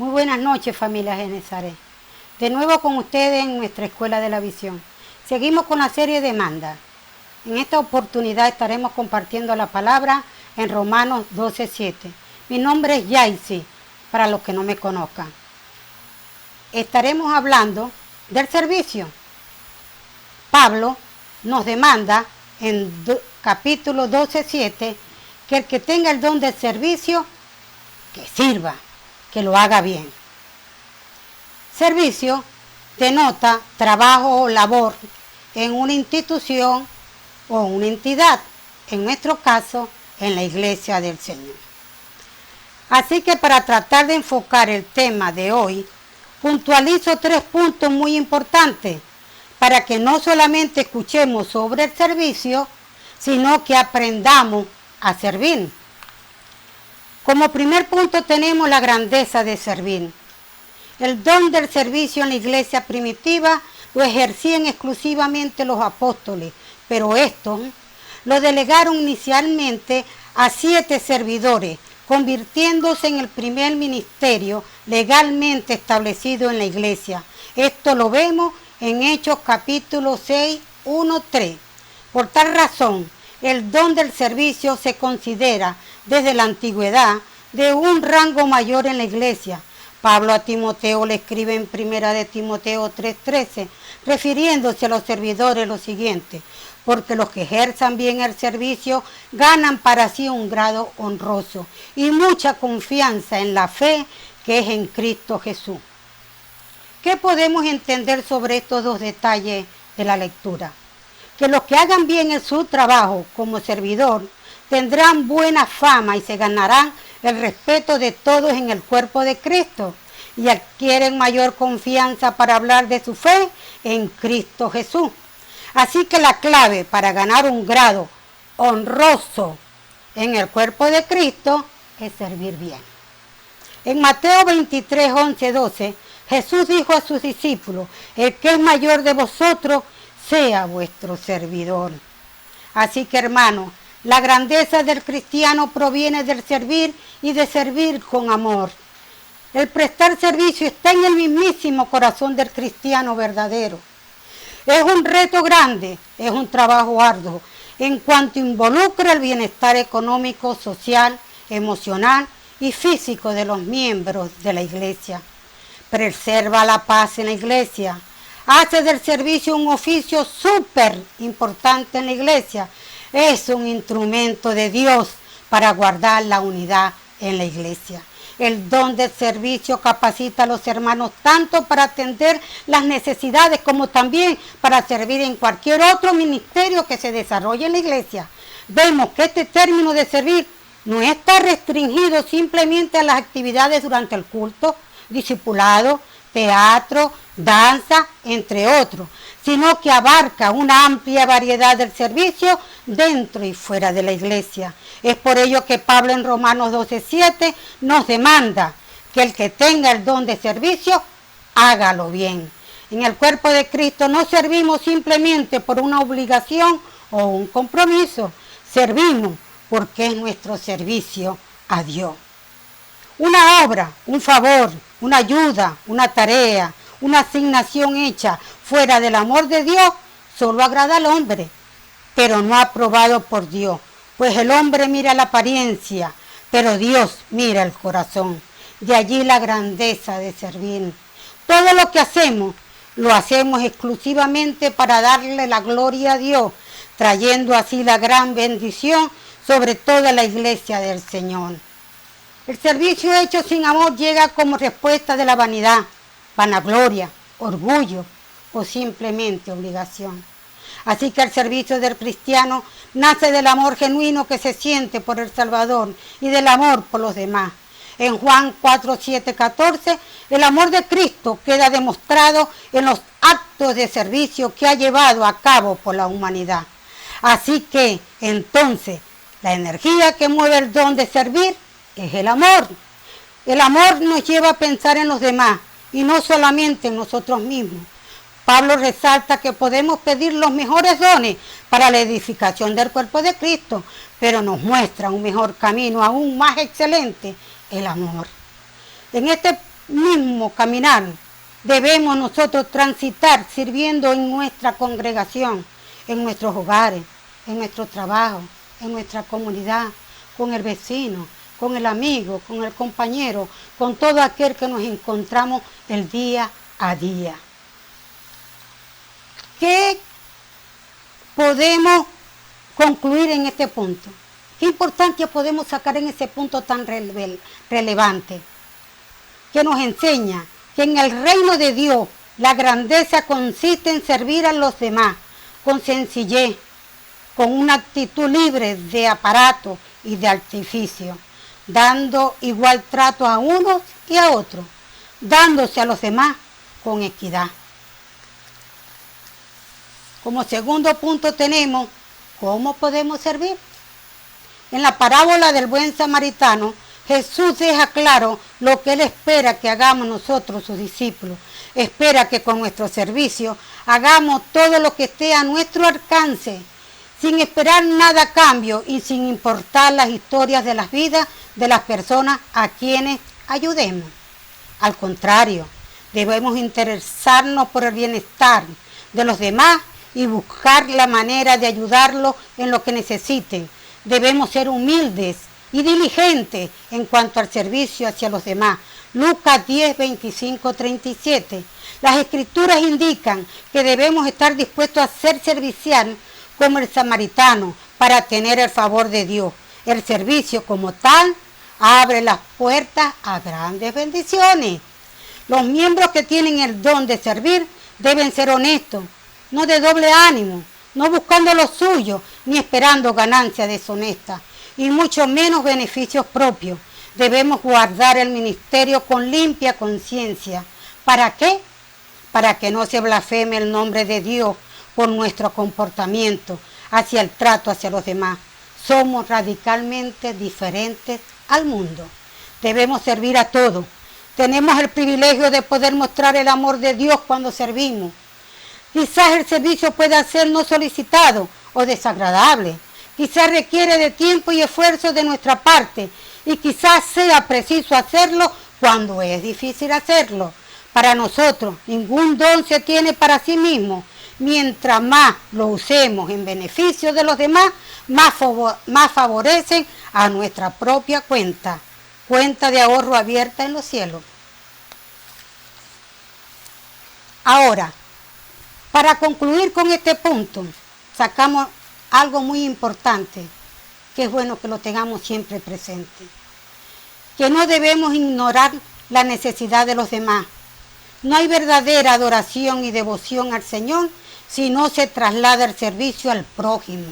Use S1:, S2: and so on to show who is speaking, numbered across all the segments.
S1: Muy buenas noches, familia Genesaret. De nuevo con ustedes en nuestra Escuela de la Visión. Seguimos con la serie Demanda. En esta oportunidad estaremos compartiendo la palabra en Romanos 12:7. Mi nombre es Yaisi, para los que no me conozcan. Estaremos hablando del servicio. Pablo nos demanda en capítulo 12:7 que el que tenga el don del servicio, que sirva, que lo haga bien. Servicio denota trabajo o labor en una institución o una entidad, en nuestro caso, en la Iglesia del Señor. Así que para tratar de enfocar el tema de hoy, puntualizo 3 puntos muy importantes para que no solamente escuchemos sobre el servicio, sino que aprendamos a servir. Como primer punto tenemos la grandeza de servir. El don del servicio en la iglesia primitiva lo ejercían exclusivamente los apóstoles, pero estos lo delegaron inicialmente a 7 servidores, convirtiéndose en el primer ministerio legalmente establecido en la iglesia. Esto lo vemos en Hechos capítulo 6, 1, 3. Por tal razón, el don del servicio se considera desde la antigüedad de un rango mayor en la iglesia. Pablo a Timoteo le escribe en 1 de Timoteo 3:13, refiriéndose a los servidores lo siguiente: porque los que ejerzan bien el servicio ganan para sí un grado honroso y mucha confianza en la fe que es en Cristo Jesús. ¿Qué podemos entender sobre estos 2 detalles de la lectura? Que los que hagan bien su trabajo como servidor tendrán buena fama y se ganarán el respeto de todos en el cuerpo de Cristo y adquieren mayor confianza para hablar de su fe en Cristo Jesús. Así que la clave para ganar un grado honroso en el cuerpo de Cristo es servir bien. En Mateo 23, 11, 12, Jesús dijo a sus discípulos: el que es mayor de vosotros sea vuestro servidor. Así que, hermanos, la grandeza del cristiano proviene del servir y de servir con amor. El prestar servicio está en el mismísimo corazón del cristiano verdadero. Es un reto grande, es un trabajo arduo, en cuanto involucra el bienestar económico, social, emocional y físico de los miembros de la iglesia. Preserva la paz en la iglesia. Hace del servicio un oficio súper importante en la iglesia. Es un instrumento de Dios para guardar la unidad en la iglesia. El don del servicio capacita a los hermanos tanto para atender las necesidades como también para servir en cualquier otro ministerio que se desarrolle en la iglesia. Vemos que este término de servir no está restringido simplemente a las actividades durante el culto, discipulado, teatro, danza, entre otros, sino que abarca una amplia variedad del servicio dentro y fuera de la iglesia. Es por ello que Pablo en Romanos 12:7 nos demanda que el que tenga el don de servicio, hágalo bien. En el cuerpo de Cristo no servimos simplemente por una obligación o un compromiso, servimos porque es nuestro servicio a Dios. Una obra, un favor, una ayuda, una tarea, una asignación hecha fuera del amor de Dios solo agrada al hombre, pero no aprobado por Dios, pues el hombre mira la apariencia, pero Dios mira el corazón. De allí la grandeza de servir. Todo lo que hacemos, lo hacemos exclusivamente para darle la gloria a Dios, trayendo así la gran bendición sobre toda la iglesia del Señor. El servicio hecho sin amor llega como respuesta de la vanidad, vanagloria, orgullo o simplemente obligación. Así que el servicio del cristiano nace del amor genuino que se siente por el Salvador y del amor por los demás. En Juan 4, 7, 14, el amor de Cristo queda demostrado en los actos de servicio que ha llevado a cabo por la humanidad. Así que, entonces, la energía que mueve el don de servir es el amor. El amor nos lleva a pensar en los demás y no solamente en nosotros mismos. Pablo resalta que podemos pedir los mejores dones para la edificación del cuerpo de Cristo, pero nos muestra un mejor camino aún más excelente, el amor. En este mismo caminar debemos nosotros transitar sirviendo en nuestra congregación, en nuestros hogares, en nuestro trabajo, en nuestra comunidad, con el vecino, con el amigo, con el compañero, con todo aquel que nos encontramos el día a día. ¿Qué podemos concluir en este punto? ¿Qué importancia podemos sacar en ese punto tan relevante? Que nos enseña que en el reino de Dios la grandeza consiste en servir a los demás con sencillez, con una actitud libre de aparato y de artificio, dando igual trato a unos y a otros, dándose a los demás con equidad. Como segundo punto tenemos, ¿cómo podemos servir? En la parábola del buen samaritano, Jesús deja claro lo que Él espera que hagamos nosotros, sus discípulos. Espera que con nuestro servicio hagamos todo lo que esté a nuestro alcance, sin esperar nada a cambio y sin importar las historias de las vidas de las personas a quienes ayudemos. Al contrario, debemos interesarnos por el bienestar de los demás y buscar la manera de ayudarlos en lo que necesiten. Debemos ser humildes y diligentes en cuanto al servicio hacia los demás. Lucas 10, 25, 37. Las escrituras indican que debemos estar dispuestos a ser servicial como el samaritano para tener el favor de Dios. El servicio como tal abre las puertas a grandes bendiciones. Los miembros que tienen el don de servir deben ser honestos, no de doble ánimo, no buscando lo suyo, ni esperando ganancias deshonestas, y mucho menos beneficios propios. Debemos guardar el ministerio con limpia conciencia. ¿Para qué? Para que no se blasfeme el nombre de Dios por nuestro comportamiento hacia el trato hacia los demás. Somos radicalmente diferentes al mundo. Debemos servir a todos. Tenemos el privilegio de poder mostrar el amor de Dios cuando servimos. Quizás el servicio pueda ser no solicitado o desagradable. Quizás requiere de tiempo y esfuerzo de nuestra parte y quizás sea preciso hacerlo cuando es difícil hacerlo. Para nosotros, ningún don se tiene para sí mismo. Mientras más lo usemos en beneficio de los demás, más favorecen a nuestra propia cuenta de ahorro abierta en los cielos. Ahora, para concluir con este punto, sacamos algo muy importante, que es bueno que lo tengamos siempre presente. Que no debemos ignorar la necesidad de los demás. No hay verdadera adoración y devoción al Señor si no se traslada el servicio al prójimo.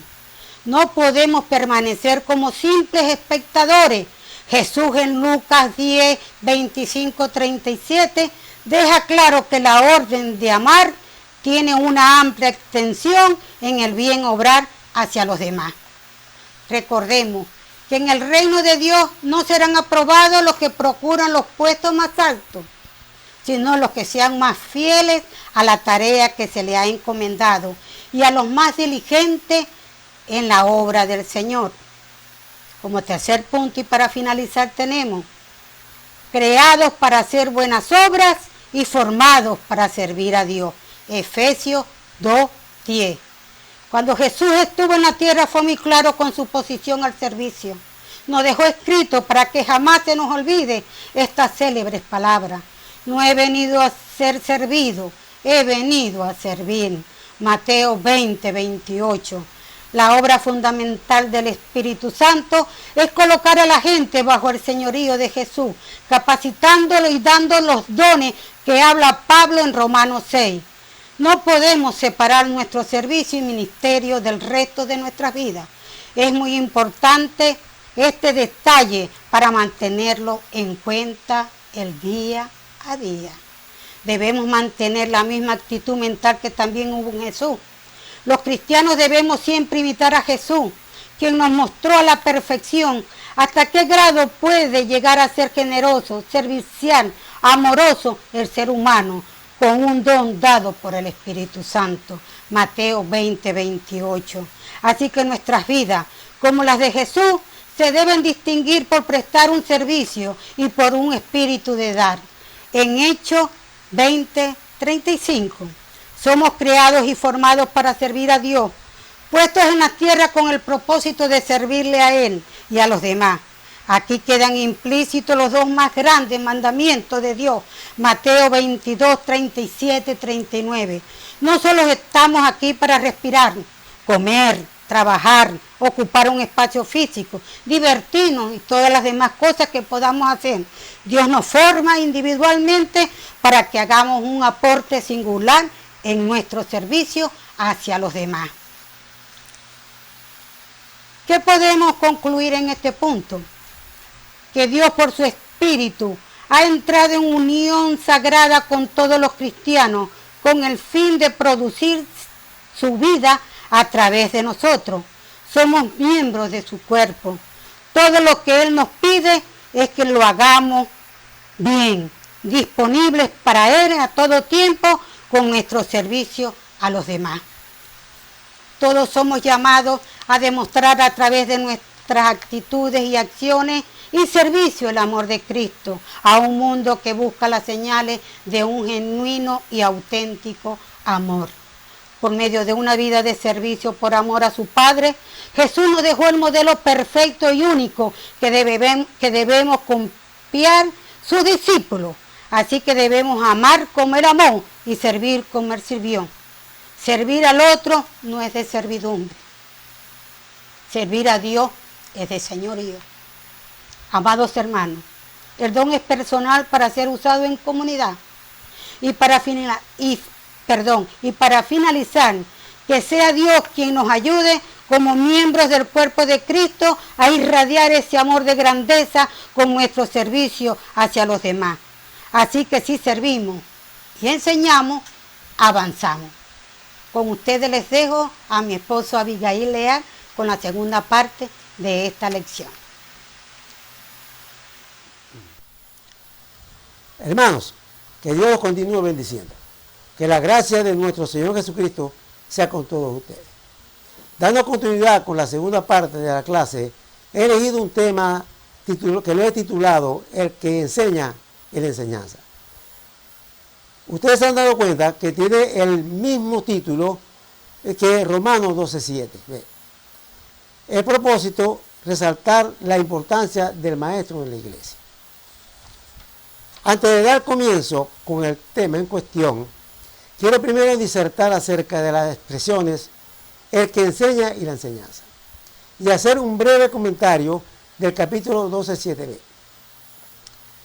S1: No podemos permanecer como simples espectadores. Jesús en Lucas 10, 25, 37 deja claro que la orden de amar tiene una amplia extensión en el bien obrar hacia los demás. Recordemos que en el reino de Dios no serán aprobados los que procuran los puestos más altos, sino los que sean más fieles a la tarea que se le ha encomendado y a los más diligentes en la obra del Señor. Como tercer punto y para finalizar tenemos, creados para hacer buenas obras y formados para servir a Dios. Efesios 2:10. Cuando Jesús estuvo en la tierra fue muy claro con su posición al servicio. Nos dejó escrito para que jamás se nos olvide estas célebres palabras. No he venido a ser servido, he venido a servir. Mateo 20, 28. La obra fundamental del Espíritu Santo es colocar a la gente bajo el señorío de Jesús, capacitándolo y dando los dones que habla Pablo en Romanos 6. No podemos separar nuestro servicio y ministerio del resto de nuestras vidas. Es muy importante este detalle para mantenerlo en cuenta el día a día. Debemos mantener la misma actitud mental que también hubo en Jesús. Los cristianos debemos siempre imitar a Jesús, quien nos mostró a la perfección hasta qué grado puede llegar a ser generoso, servicial, amoroso el ser humano, con un don dado por el Espíritu Santo. Mateo 20, 28. Así que nuestras vidas, como las de Jesús, se deben distinguir por prestar un servicio y por un espíritu de dar. en Hechos 20:35. Somos creados y formados para servir a Dios, puestos en la tierra con el propósito de servirle a Él y a los demás. Aquí quedan implícitos los dos más grandes mandamientos de Dios, Mateo 22:37-39. No solo estamos aquí para respirar, comer, trabajar, ocupar un espacio físico, divertirnos y todas las demás cosas que podamos hacer. Dios nos forma individualmente para que hagamos un aporte singular en nuestro servicio hacia los demás. ¿Qué podemos concluir en este punto? Que Dios por su Espíritu ha entrado en unión sagrada con todos los cristianos con el fin de producir su vida a través de nosotros. Somos miembros de su cuerpo. Todo lo que Él nos pide es que lo hagamos bien, disponibles para Él a todo tiempo con nuestro servicio a los demás. Todos somos llamados a demostrar a través de nuestras actitudes y acciones y servicio el amor de Cristo a un mundo que busca las señales de un genuino y auténtico amor. Por medio de una vida de servicio por amor a su Padre, Jesús nos dejó el modelo perfecto y único que debemos copiar sus discípulos. Así que debemos amar como Él amó y servir como Él sirvió. Servir al otro no es de servidumbre. Servir a Dios es de señorío. Amados hermanos, el don es personal para ser usado en comunidad. Y para finalizar, que sea Dios quien nos ayude como miembros del cuerpo de Cristo a irradiar ese amor de grandeza con nuestro servicio hacia los demás. Así que si servimos y enseñamos, avanzamos. Con ustedes les dejo a mi esposo Abigail Leal con la segunda parte de esta lección.
S2: Hermanos, que Dios los continúe bendiciendo. Que la gracia de nuestro Señor Jesucristo sea con todos ustedes. Dando continuidad con la segunda parte de la clase, he elegido un tema que lo he titulado El que enseña en la enseñanza. Ustedes se han dado cuenta que tiene el mismo título que Romanos 12:7. El propósito, resaltar la importancia del maestro en la iglesia. Antes de dar comienzo con el tema en cuestión, quiero primero disertar acerca de las expresiones el que enseña y la enseñanza, y hacer un breve comentario del capítulo 12:7b.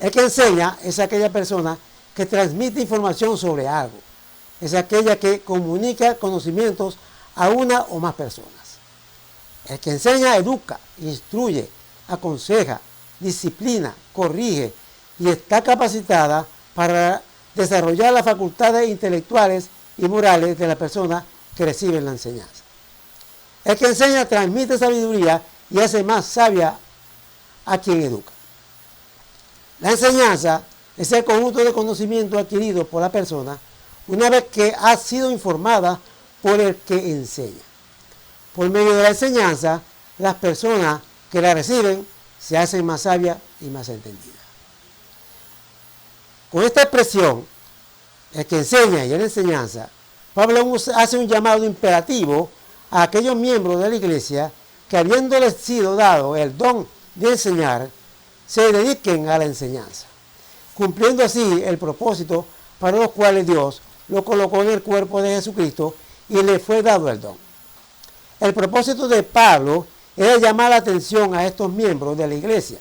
S2: El que enseña es aquella persona que transmite información sobre algo, es aquella que comunica conocimientos a una o más personas. El que enseña educa, instruye, aconseja, disciplina, corrige y está capacitada para desarrollar las facultades intelectuales y morales de la persona que recibe la enseñanza. El que enseña transmite sabiduría y hace más sabia a quien educa. La enseñanza es el conjunto de conocimiento adquirido por la persona una vez que ha sido informada por el que enseña. Por medio de la enseñanza, las personas que la reciben se hacen más sabias y más entendidas. Con esta expresión, el que enseña y la enseñanza, Pablo hace un llamado imperativo a aquellos miembros de la iglesia que, habiéndoles sido dado el don de enseñar, se dediquen a la enseñanza, cumpliendo así el propósito para los cuales Dios lo colocó en el cuerpo de Jesucristo y le fue dado el don. El propósito de Pablo era llamar la atención a estos miembros de la iglesia,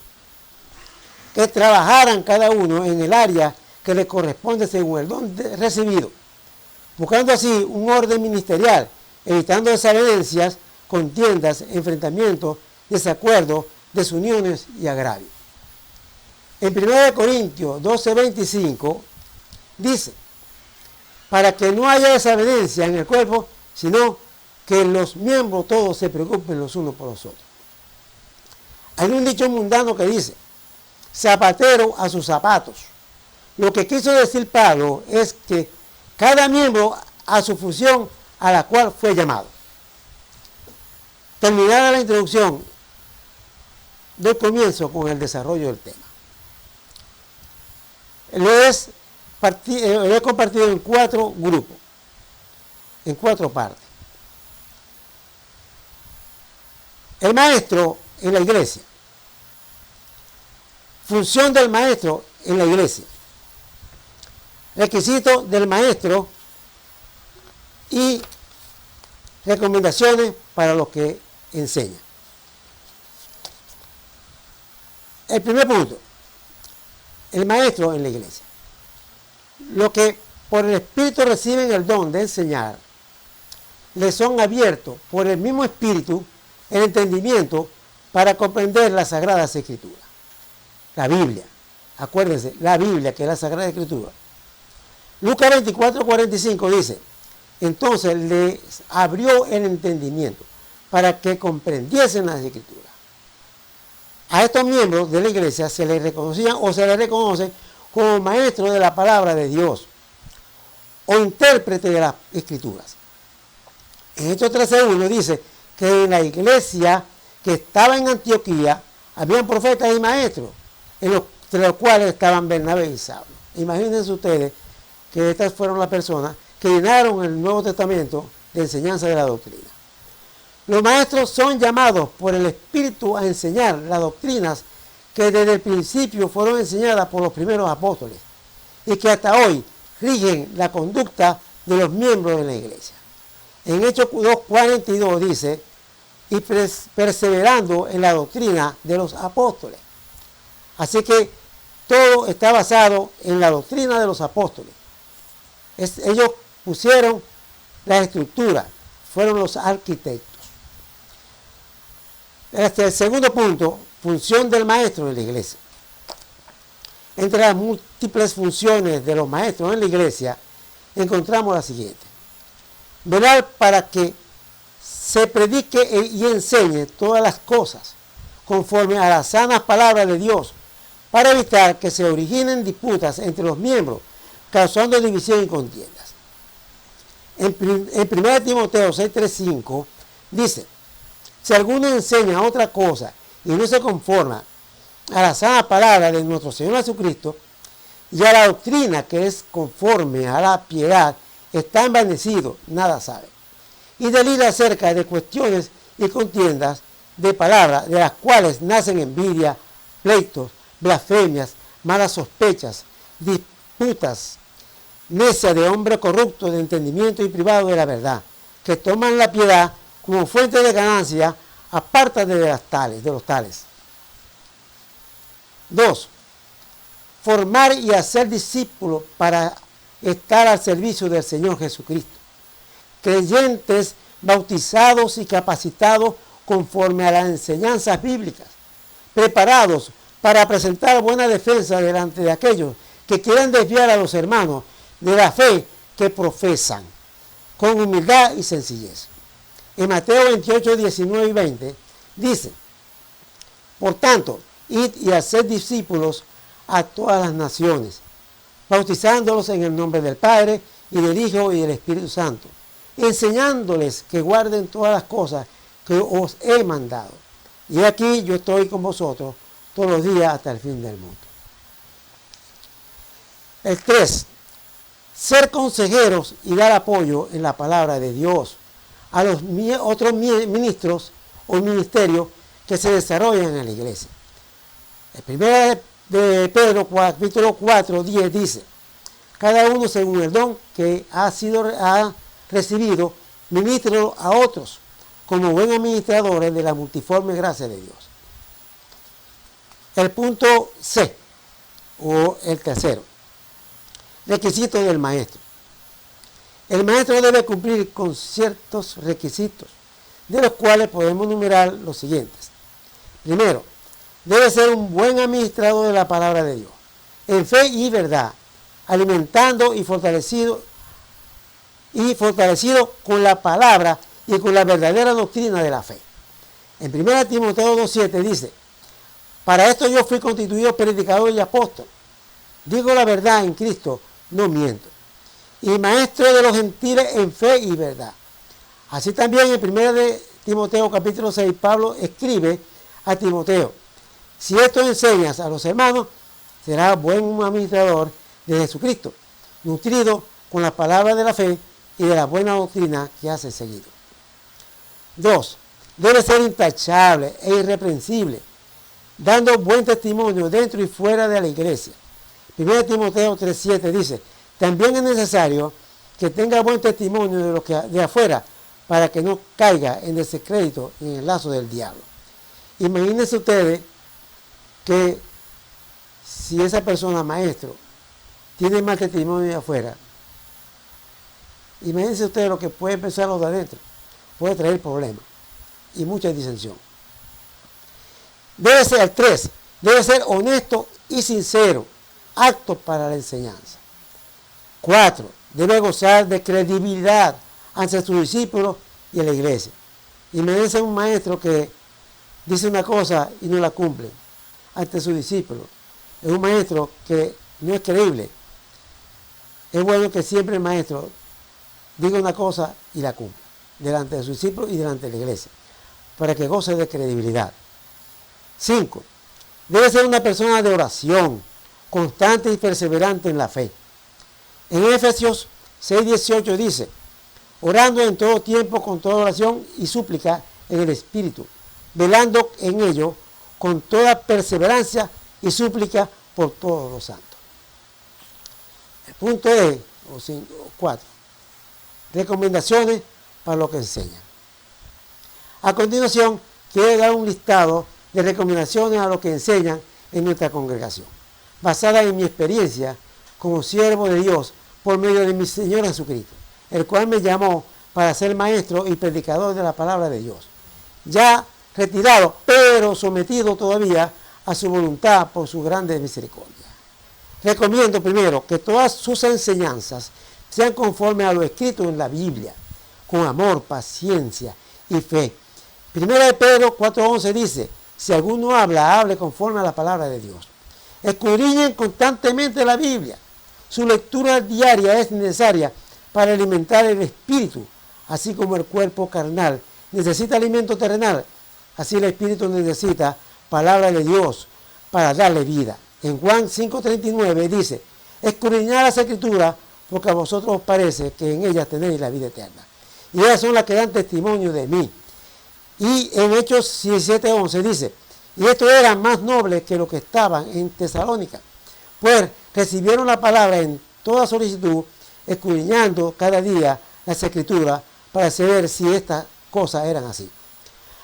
S2: que trabajaran cada uno en el área que le corresponde según el don recibido, buscando así un orden ministerial, evitando desavenencias, contiendas, enfrentamientos, desacuerdos, desuniones y agravios. En 1 Corintios 12:25 dice, para que no haya desavenencia en el cuerpo, sino que los miembros todos se preocupen los unos por los otros. Hay un dicho mundano que dice, zapatero a sus zapatos. Lo que quiso decir Pablo es que cada miembro a su función a la cual fue llamado. Terminada la introducción, doy comienzo con el desarrollo del tema. lo he compartido en 4 grupos, en 4 partes. El maestro en la iglesia. Función del maestro en la iglesia. Requisitos del maestro y recomendaciones para los que enseñan. El primer punto, el maestro en la iglesia. Los que por el Espíritu reciben el don de enseñar, les son abiertos por el mismo Espíritu el entendimiento para comprender las Sagradas Escrituras. La Biblia, acuérdense, la Biblia que es la Sagrada Escritura. Lucas 24:45 dice, entonces les abrió el entendimiento para que comprendiesen las Escrituras. A estos miembros de la iglesia se les reconocían o se les reconoce como maestros de la palabra de Dios o intérprete de las Escrituras. En Hechos 13:1 dice que en la iglesia que estaba en Antioquía habían profetas y maestros, entre los cuales estaban Bernabé y Saulo. Imagínense ustedes que estas fueron las personas que llenaron el Nuevo Testamento de enseñanza de la doctrina. Los maestros son llamados por el Espíritu a enseñar las doctrinas que desde el principio fueron enseñadas por los primeros apóstoles y que hasta hoy rigen la conducta de los miembros de la iglesia. En Hechos 2:42 dice, y perseverando en la doctrina de los apóstoles. Así que todo está basado en la doctrina de los apóstoles. Ellos pusieron la estructura, fueron los arquitectos. El segundo punto, función del maestro en la iglesia. Entre las múltiples funciones de los maestros en la iglesia, encontramos la siguiente. Velar para que se predique y enseñe todas las cosas conforme a las sanas palabras de Dios, para evitar que se originen disputas entre los miembros, causando división y contiendas. En 1 Timoteo 6:3-5 dice, si alguno enseña otra cosa y no se conforma a la sana palabra de nuestro Señor Jesucristo y a la doctrina que es conforme a la piedad, está envanecido, nada sabe. Y delira acerca de cuestiones y contiendas de palabras, de las cuales nacen envidia, pleitos, blasfemias, malas sospechas, disputas, necia de hombre corrupto de entendimiento y privado de la verdad, que toman la piedad como fuente de ganancia, aparte de los tales. 2. Formar y hacer discípulos para estar al servicio del Señor Jesucristo. Creyentes bautizados y capacitados conforme a las enseñanzas bíblicas, preparados para presentar buena defensa delante de aquellos que quieren desviar a los hermanos de la fe que profesan, con humildad y sencillez. En Mateo 28:19-20 dice, por tanto, id y haced discípulos a todas las naciones, bautizándolos en el nombre del Padre y del Hijo y del Espíritu Santo, enseñándoles que guarden todas las cosas que os he mandado. Y aquí yo estoy con vosotros todos los días hasta el fin del mundo. El 3. Ser consejeros y dar apoyo en la palabra de Dios a los otros ministros o ministerios que se desarrollan en la iglesia. El primero de Pedro, capítulo 4:10 dice, cada uno según el don que ha recibido, ministrelo a otros, como buen administradores de la multiforme gracia de Dios. El punto C, o el tercero, requisitos del maestro. El maestro debe cumplir con ciertos requisitos, de los cuales podemos enumerar los siguientes. Primero, debe ser un buen administrador de la palabra de Dios, en fe y verdad, alimentando y fortalecido con la palabra y con la verdadera doctrina de la fe. En 1 Timoteo 2:7 dice, para esto yo fui constituido predicador y apóstol. Digo la verdad en Cristo, no miento. Y maestro de los gentiles en fe y verdad. Así también en 1 Timoteo capítulo 6, Pablo escribe a Timoteo, si esto enseñas a los hermanos, serás buen administrador de Jesucristo, nutrido con la palabra de la fe y de la buena doctrina que hace seguido. 2. Debe ser intachable e irreprensible, dando buen testimonio dentro y fuera de la iglesia. 1 Timoteo 3:7 dice, también es necesario que tenga buen testimonio de los que de afuera, para que no caiga en descrédito y en el lazo del diablo. Imagínense ustedes que si esa persona, maestro, tiene mal testimonio de afuera, imagínense ustedes lo que puede pensar los de adentro. Puede traer problemas y mucha disensión. Debe ser 3. Debe ser honesto y sincero, apto para la enseñanza. 4. Debe gozar de credibilidad ante sus discípulos y en la iglesia. Imagínense un maestro que dice una cosa y no la cumple ante sus discípulos. Es un maestro que no es creíble. Es bueno que siempre el maestro diga una cosa y la cumpla delante de sus discípulos y delante de la iglesia, para que goce de credibilidad. 5. Debe ser una persona de oración, constante y perseverante en la fe. En Efesios 6:18 dice, orando en todo tiempo con toda oración y súplica en el Espíritu, velando en ello con toda perseverancia y súplica por todos los santos. El punto es, 4, recomendaciones para lo que enseñan. A continuación, quiero dar un listado de recomendaciones a lo que enseñan en nuestra congregación, basada en mi experiencia como siervo de Dios por medio de mi Señor Jesucristo, el cual me llamó para ser maestro y predicador de la palabra de Dios, ya retirado, pero sometido todavía a su voluntad por su grande misericordia. Recomiendo primero que todas sus enseñanzas sean conformes a lo escrito en la Biblia, con amor, paciencia y fe. Primera de Pedro 4:11 dice, si alguno habla, hable conforme a la palabra de Dios. Escudriñen constantemente la Biblia. Su lectura diaria es necesaria para alimentar el espíritu, así como el cuerpo carnal necesita alimento terrenal, así el espíritu necesita palabra de Dios para darle vida. En Juan 5:39 dice, escudriñad las escrituras porque a vosotros os parece que en ellas tenéis la vida eterna. Y ellas son las que dan testimonio de mí. Y en Hechos 17:11 dice, y estos eran más nobles que los que estaban en Tesalónica, pues recibieron la palabra en toda solicitud, escudriñando cada día las escrituras para saber si estas cosas eran así.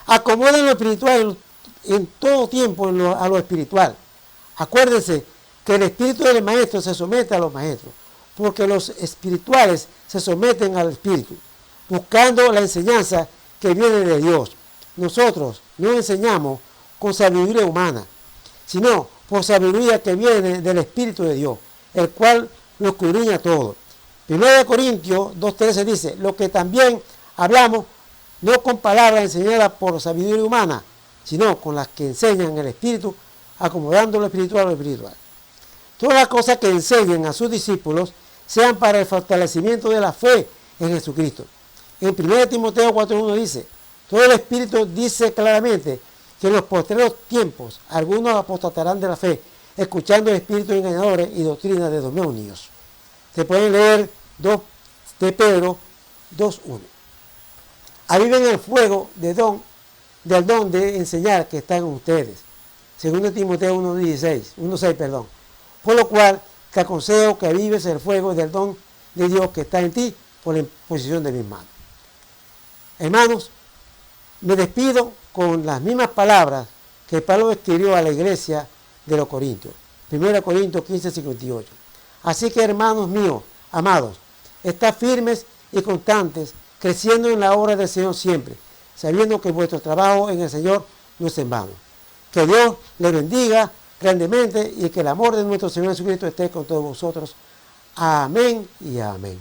S2: Acomoden lo espiritual en todo tiempo a lo espiritual. Acuérdense que el espíritu del maestro se somete a los maestros, porque los espirituales se someten al espíritu, buscando la enseñanza que viene de Dios. Nosotros no enseñamos con sabiduría humana, sino por sabiduría que viene del Espíritu de Dios, el cual lo escudriña todo. 1 Corintios 2:13 dice, lo que también hablamos, no con palabras enseñadas por sabiduría humana, sino con las que enseñan el Espíritu, acomodando lo espiritual a lo espiritual. Todas las cosas que enseñen a sus discípulos sean para el fortalecimiento de la fe en Jesucristo. En 1 Timoteo 4:1 dice, todo el Espíritu dice claramente que en los postreros tiempos algunos apostatarán de la fe, escuchando espíritus engañadores y doctrinas de demonios. Se pueden leer 2 de Pedro 2:1. Aviven el fuego del don de enseñar que está en ustedes. 2 Timoteo 1:6. Por lo cual te aconsejo que avives el fuego del don de Dios que está en ti por la imposición de mis manos. Hermanos, me despido con las mismas palabras que Pablo escribió a la iglesia de los Corintios. 1 Corintios 15:58. Así que, hermanos míos, amados, estad firmes y constantes, creciendo en la obra del Señor siempre, sabiendo que vuestro trabajo en el Señor no es en vano. Que Dios les bendiga grandemente y que el amor de nuestro Señor Jesucristo esté con todos vosotros. Amén y amén.